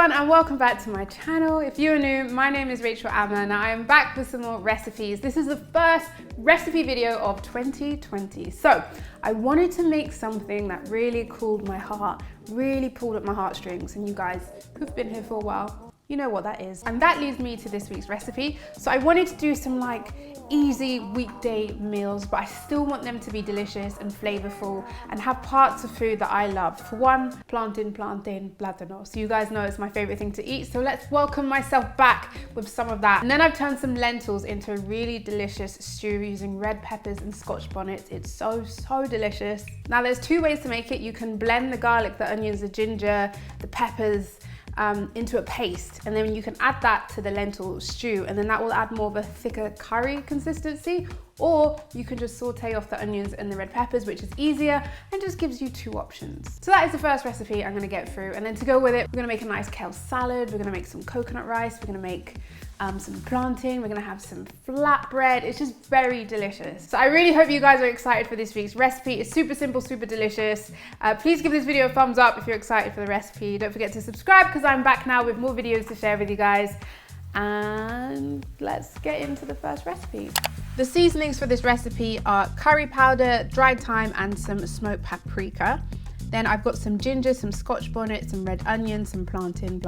everyone and welcome back to my channel. If you're new, my name is Rachel Amma and I am back with some more recipes. This is the first recipe video of 2020. So I wanted to make something that really cooled my heart, really pulled at my heartstrings, and you guys who've been here for a while, you know what that is. And that leads me to this week's recipe. So I wanted to do some easy weekday meals, but I still want them to be delicious and flavorful and have parts of food that I love. For one, plantain, plátano. So you guys know it's my favorite thing to eat. So let's welcome myself back with some of that. And then I've turned some lentils into a really delicious stew using red peppers and Scotch bonnets. It's so delicious. Now there's two ways to make it. You can blend the garlic, the onions, the ginger, the peppers, into a paste, and then you can add that to the lentil stew, and then that will add more of a thicker curry consistency, or you can just saute off the onions and the red peppers, which is easier and just gives you two options. So that is the first recipe I'm going to get through, and then to go with it, we're going to make a nice kale salad, we're going to make some coconut rice, we're going to make some plantain, we're going to have some flatbread. It's just very delicious. So I really hope you guys are excited for this week's recipe. It's super simple, super delicious. Please give this video a thumbs up if you're excited for the recipe. Don't forget to subscribe because I'm back now with more videos to share with you guys. And let's get into the first recipe. The seasonings for this recipe are curry powder, dried thyme, and some smoked paprika. Then I've got some ginger, some Scotch bonnet, some red onion, some plantain,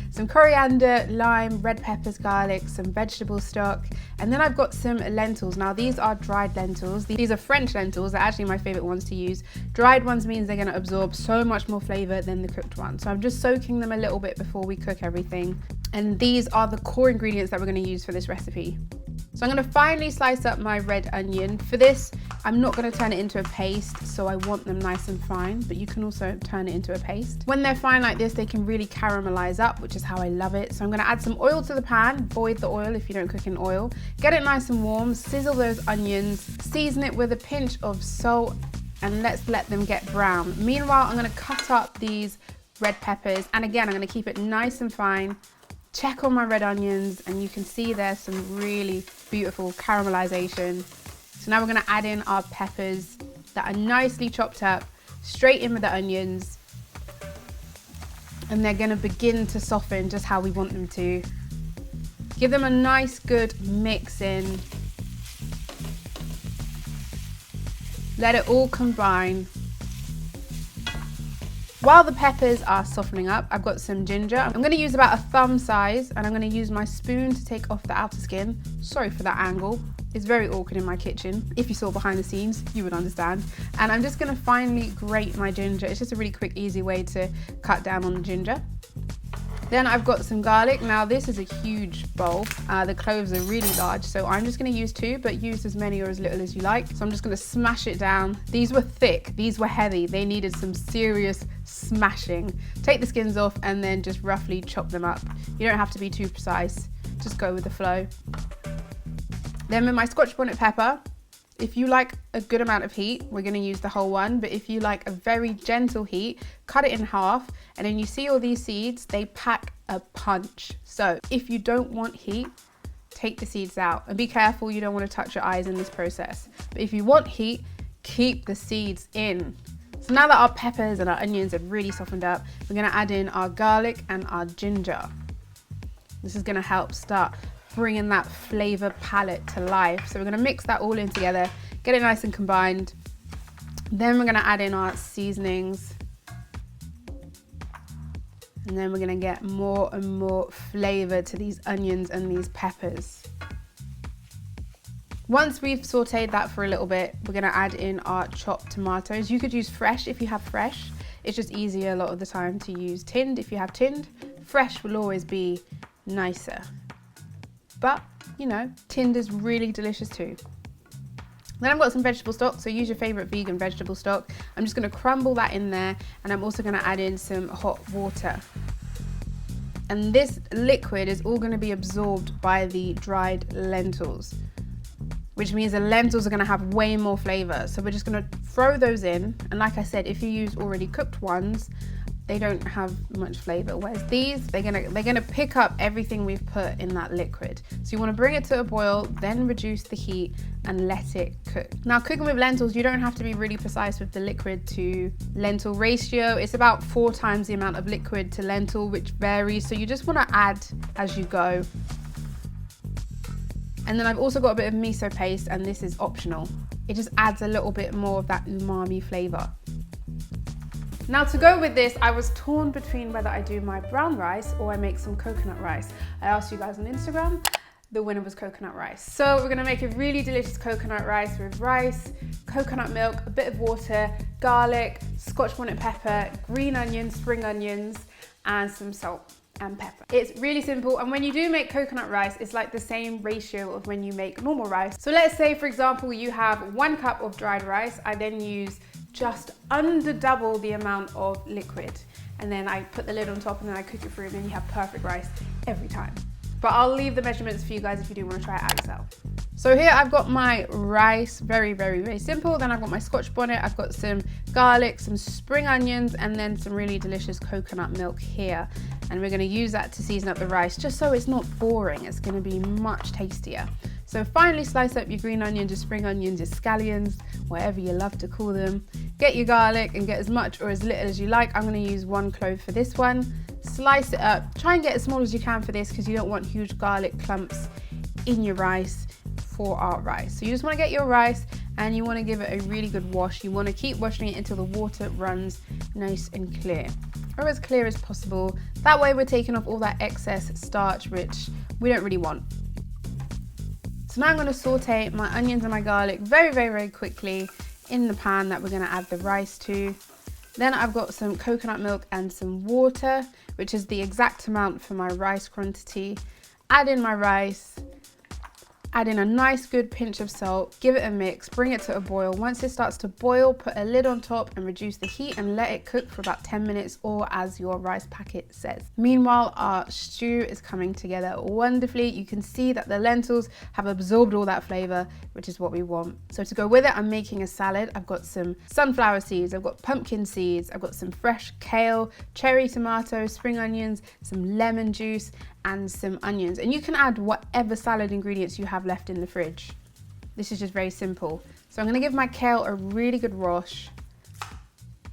some coriander, lime, red peppers, garlic, some vegetable stock, and then I've got some lentils. Now these are dried lentils. These are French lentils. They're actually my favorite ones to use. Dried ones means they're going to absorb so much more flavor than the cooked ones. So I'm just soaking them a little bit before we cook everything. And these are the core ingredients that we're going to use for this recipe. So I'm going to finely slice up my red onion. For this, I'm not going to turn it into a paste, so I want them nice and fine, but you can also turn it into a paste. When they're fine like this, they can really caramelize up, which is how I love it. So I'm going to add some oil to the pan, void the oil if you don't cook in oil. Get it nice and warm, sizzle those onions, season it with a pinch of salt, and let's let them get brown. Meanwhile, I'm going to cut up these red peppers, and again, I'm going to keep it nice and fine. Check on my red onions, and you can see there's some really beautiful caramelization. So now we're going to add in our peppers that are nicely chopped up, straight in with the onions, and they're going to begin to soften just how we want them to. Give them a nice good mix in. Let it all combine. While the peppers are softening up, I've got some ginger. I'm going to use about a thumb size, and I'm going to use my spoon to take off the outer skin. Sorry for that angle. It's very awkward in my kitchen. If you saw behind the scenes, you would understand. And I'm just going to finely grate my ginger. It's just a really quick, easy way to cut down on the ginger. Then I've got some garlic. Now this is a huge bowl. The cloves are really large, so I'm just going to use two, but use as many or as little as you like. So I'm just going to smash it down. These were thick, these were heavy. They needed some serious smashing. Take the skins off and then just roughly chop them up. You don't have to be too precise, just go with the flow. Then with my Scotch bonnet pepper, if you like a good amount of heat, we're going to use the whole one, but if you like a very gentle heat, cut it in half, and then you see all these seeds, they pack a punch. So if you don't want heat, take the seeds out, and be careful you don't want to touch your eyes in this process. But if you want heat, keep the seeds in. So now that our peppers and our onions have really softened up, we're going to add in our garlic and our ginger. This is going to help start bringing that flavor palette to life. So we're going to mix that all in together, get it nice and combined. Then we're going to add in our seasonings, and then we're going to get more and more flavor to these onions and these peppers. Once we've sauteed that for a little bit, we're going to add in our chopped tomatoes. You could use fresh if you have fresh. It's just easier a lot of the time to use tinned if you have tinned. Fresh will always be nicer. But, you know, tinned is really delicious too. Then I've got some vegetable stock, so use your favorite vegan vegetable stock. I'm just going to crumble that in there, and I'm also going to add in some hot water. And this liquid is all going to be absorbed by the dried lentils, which means the lentils are going to have way more flavor. So we're just going to throw those in. And like I said, if you use already cooked ones, they don't have much flavor. Whereas these, they're gonna pick up everything we've put in that liquid. So you want to bring it to a boil, then reduce the heat and let it cook. Now, cooking with lentils, you don't have to be really precise with the liquid to lentil ratio. It's about 4 times the amount of liquid to lentil, which varies. So you just want to add as you go. And then I've also got a bit of miso paste, and this is optional. It just adds a little bit more of that umami flavor. Now, to go with this, I was torn between whether I do my brown rice or I make some coconut rice. I asked you guys on Instagram, the winner was coconut rice. So we're gonna make a really delicious coconut rice with rice, coconut milk, a bit of water, garlic, Scotch bonnet pepper, green onions, spring onions, and some salt and pepper. It's really simple, and when you do make coconut rice, it's like the same ratio of when you make normal rice. So let's say, for example, you have 1 cup of dried rice. I then use just under double the amount of liquid, and then I put the lid on top and then I cook it through, and then you have perfect rice every time. But I'll leave the measurements for you guys if you do want to try it out yourself. So here I've got my rice, very simple. Then I've got my Scotch bonnet, I've got some garlic, some spring onions, and then some really delicious coconut milk here. And we're gonna use that to season up the rice, just so it's not boring. It's gonna be much tastier. So finally slice up your green onions, your spring onions, your scallions, whatever you love to call them. Get your garlic and get as much or as little as you like. I'm gonna use 1 clove for this one. Slice it up. Try and get as small as you can for this, because you don't want huge garlic clumps in your rice for our rice. So you just wanna get your rice and you wanna give it a really good wash. You wanna keep washing it until the water runs nice and clear, or as clear as possible. That way we're taking off all that excess starch, which we don't really want. So now I'm going to saute my onions and my garlic very quickly in the pan that we're going to add the rice to. Then I've got some coconut milk and some water, which is the exact amount for my rice quantity. Add in my rice, add in a nice good pinch of salt, give it a mix, bring it to a boil. Once it starts to boil, put a lid on top and reduce the heat and let it cook for about 10 minutes, or as your rice packet says. Meanwhile, our stew is coming together wonderfully. You can see that the lentils have absorbed all that flavor, which is what we want. So to go with it, I'm making a salad. I've got some sunflower seeds, I've got pumpkin seeds, I've got some fresh kale, cherry tomatoes, spring onions, some lemon juice, and some onions. And you can add whatever salad ingredients you have left in the fridge. This is just very simple. So I'm gonna give my kale a really good wash.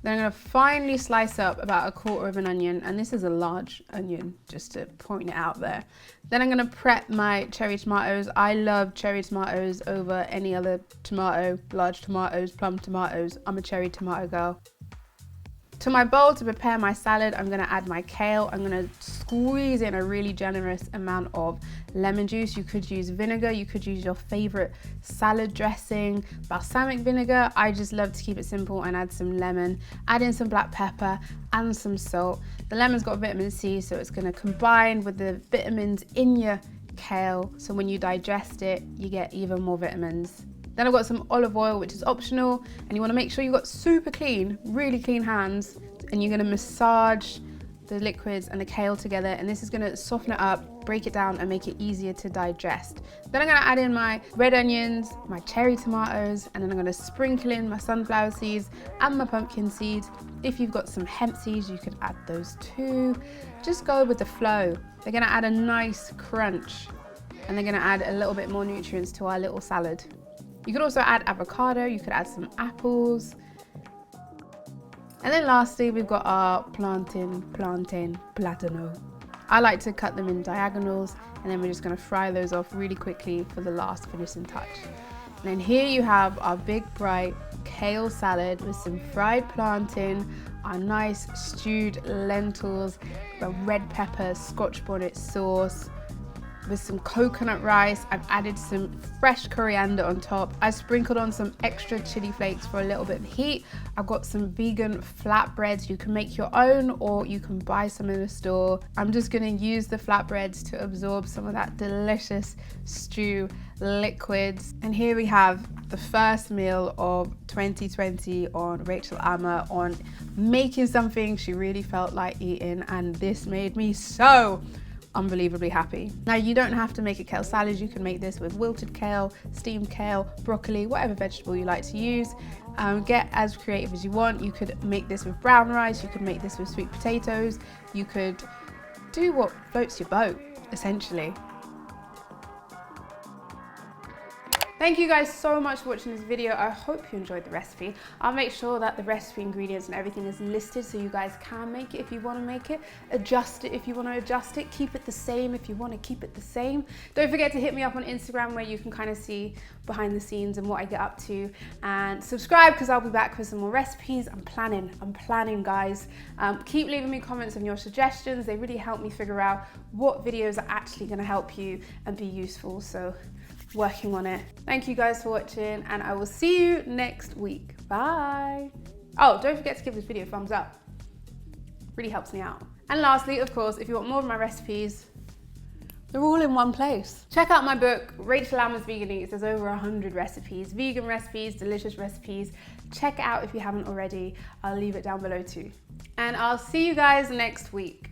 Then I'm gonna finely slice up about 1/4 of an onion, and this is a large onion, just to point it out there. Then I'm gonna prep my cherry tomatoes. I love cherry tomatoes over any other tomato, large tomatoes, plum tomatoes. I'm a cherry tomato girl. To my bowl to prepare my salad, I'm gonna add my kale. I'm gonna squeeze in a really generous amount of lemon juice. You could use vinegar, you could use your favorite salad dressing, balsamic vinegar. I just love to keep it simple and add some lemon. Add in some black pepper and some salt. The lemon's got vitamin C, so it's gonna combine with the vitamins in your kale. So when you digest it, you get even more vitamins. Then I've got some olive oil, which is optional, and you want to make sure you've got super clean, really clean hands, and you're going to massage the liquids and the kale together, and this is going to soften it up, break it down, and make it easier to digest. Then I'm going to add in my red onions, my cherry tomatoes, and then I'm going to sprinkle in my sunflower seeds and my pumpkin seeds. If you've got some hemp seeds, you could add those too. Just go with the flow. They're going to add a nice crunch, and they're going to add a little bit more nutrients to our little salad. You could also add avocado, you could add some apples. And then lastly, we've got our plantain, plátano. I like to cut them in diagonals, and then we're just gonna fry those off really quickly for the last finishing touch. And then here you have our big bright kale salad with some fried plantain, our nice stewed lentils, the red pepper, Scotch bonnet sauce, with some coconut rice. I've added some fresh coriander on top. I sprinkled on some extra chili flakes for a little bit of heat. I've got some vegan flatbreads. You can make your own, or you can buy some in the store. I'm just gonna use the flatbreads to absorb some of that delicious stew liquids. And here we have the first meal of 2020 on Rachel Amma, on making something she really felt like eating, and this made me so unbelievably happy. Now you don't have to make a kale salad. You can make this with wilted kale, steamed kale, broccoli, whatever vegetable you like to use. Get as creative as you want. You could make this with brown rice. You could make this with sweet potatoes. You could do what floats your boat, essentially. Thank you guys so much for watching this video. I hope you enjoyed the recipe. I'll make sure that the recipe ingredients and everything is listed so you guys can make it if you want to make it. Adjust it if you want to adjust it. Keep it the same if you want to keep it the same. Don't forget to hit me up on Instagram where you can kind of see behind the scenes and what I get up to. And subscribe because I'll be back with some more recipes. I'm planning guys. Keep leaving me comments on your suggestions. They really help me figure out what videos are actually going to help you and be useful. So working on it. Thank you guys for watching and I will see you next week. Bye. Oh, don't forget to give this video a thumbs up. Really helps me out. And lastly, of course, if you want more of my recipes, they're all in one place. Check out my book, Rachel Ammer's Vegan Eats. There's over 100 recipes, vegan recipes, delicious recipes. Check it out if you haven't already. I'll leave it down below too. And I'll see you guys next week.